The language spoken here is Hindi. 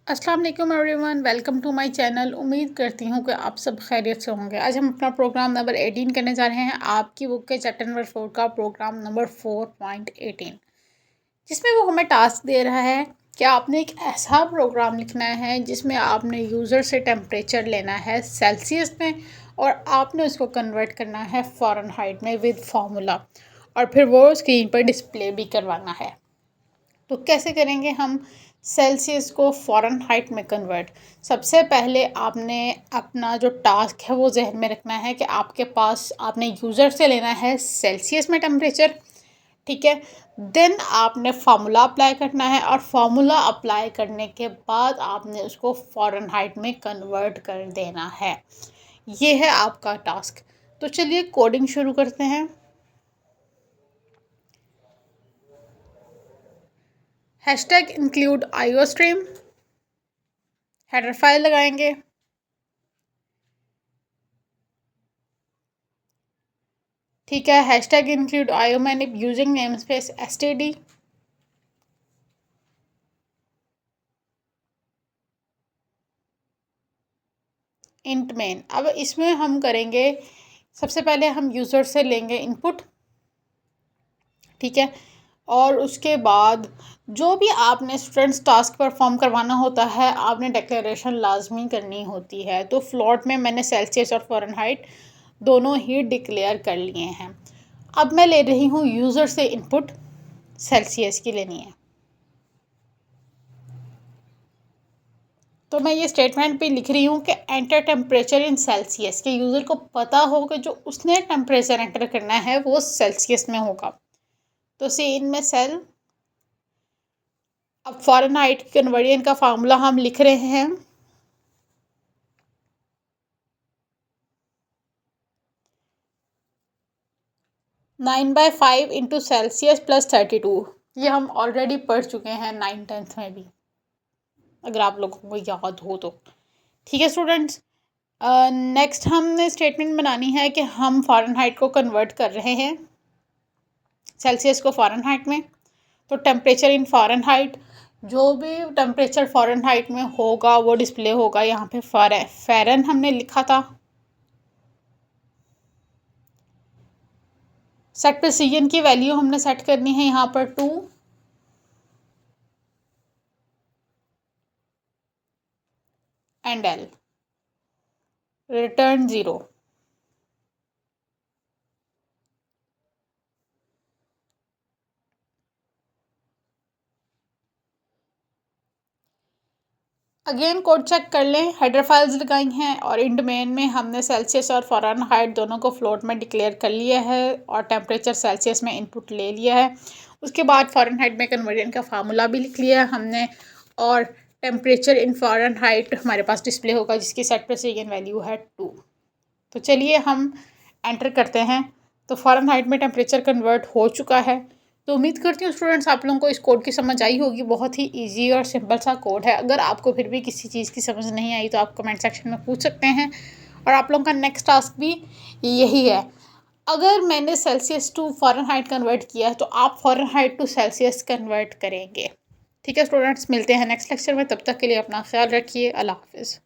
अस्सलाम वालेकुम everyone, welcome to my channel. उम्मीद करती हूँ कि आप सब खैरियत से होंगे। आज हम अपना प्रोग्राम नंबर 18 करने जा रहे हैं, आपकी बुक के चैप्टर नंबर 4 का प्रोग्राम नंबर 4.18, जिसमें वो हमें टास्क दे रहा है कि आपने एक ऐसा प्रोग्राम लिखना है जिसमें आपने यूज़र से टेम्परेचर लेना है सेल्सियस में और आपने उसको कन्वर्ट करना है फ़ारेनहाइट में विद फार्मूला, और फिर वो स्क्रीन पर डिस्प्ले भी करवाना है। तो कैसे करेंगे हम सेल्सियस को फ़ारेनहाइट में कन्वर्ट? सबसे पहले आपने अपना जो टास्क है वो जहन में रखना है कि आपके पास आपने यूज़र से लेना है सेल्सियस में टेम्परेचर, ठीक है। देन आपने फार्मूला अप्लाई करना है और फार्मूला अप्लाई करने के बाद आपने उसको फ़ारेनहाइट में कन्वर्ट कर देना है। ये है आपका टास्क। तो चलिए कोडिंग शुरू करते हैं। Hashtag include IO stream, header file लगाएंगे। ठीक है, हैशटैग इंक्लूड आईओ मैंने using name space STD. Int main. अब इसमें हम करेंगे, सबसे पहले हम यूज़र से लेंगे इनपुट, ठीक है। और उसके बाद जो भी आपने स्टूडेंट्स टास्क परफॉर्म करवाना होता है आपने डिक्लेरेशन लाजमी करनी होती है। तो फ्लोट में मैंने सेल्सियस और फ़ारेनहाइट दोनों ही डिक्लेयर कर लिए हैं। अब मैं ले रही हूँ यूज़र से इनपुट, सेल्सियस की लेनी है। तो मैं ये स्टेटमेंट पे लिख रही हूँ कि एंटर टेम्परेचर इन सेल्सियस, के यूज़र को पता हो कि जो उसने टेम्परेचर एंटर करना है वो सेल्सियस में होगा। तो सी इनमें सेल। अब फ़ारेनहाइट कन्वर्जन का फार्मूला हम लिख रहे हैं। Nine by five into Celsius plus 32। ये हम ऑलरेडी पढ़ चुके हैं 9th-10th में भी, अगर आप लोगों को याद हो तो। ठीक है स्टूडेंट्स, नेक्स्ट हमने स्टेटमेंट बनानी है कि हम फ़ारेनहाइट को कन्वर्ट कर रहे हैं सेल्सियस को फ़ारेनहाइट में। तो टेम्परेचर इन फ़ारेनहाइट, जो भी टेम्परेचर फ़ारेनहाइट में होगा वो डिस्प्ले होगा। यहाँ पे फ़ारेन हमने लिखा था। सेट प्रेसिजन की वैल्यू हमने सेट करनी है यहाँ पर 2, endl return 0। Again code check कर लें। हेडर फाइल्स लगाई हैं और इंड मेन में हमने सेल्सियस और फ़ारेनहाइट दोनों को फ्लोट में डिक्लेयर कर लिया है और टेम्परेचर सेल्सियस में इनपुट ले लिया है। उसके बाद फ़ारेनहाइट में कन्वर्जन का फार्मूला भी लिख लिया है हमने, और टेम्परेचर इन फ़ारेनहाइट हमारे पास डिस्प्ले होगा जिसकी सेट प्रेसिजन वैल्यू है 2। तो चलिए हम एंटर करते हैं। तो फ़ारेनहाइट में टेम्परेचर कन्वर्ट हो चुका है। तो उम्मीद करती हूँ स्टूडेंट्स आप लोगों को इस कोड की समझ आई होगी। बहुत ही इजी और सिंपल सा कोड है। अगर आपको फिर भी किसी चीज़ की समझ नहीं आई तो आप कमेंट सेक्शन में पूछ सकते हैं। और आप लोगों का नेक्स्ट टास्क भी यही है। अगर मैंने सेल्सियस टू फ़ारेनहाइट कन्वर्ट किया तो आप फ़ारेनहाइट टू सेल्सियस कन्वर्ट करेंगे। ठीक है स्टूडेंट्स, मिलते हैं नेक्स्ट लेक्चर में। तब तक के लिए अपना ख्याल रखिए। अल्लाह हाफिज़।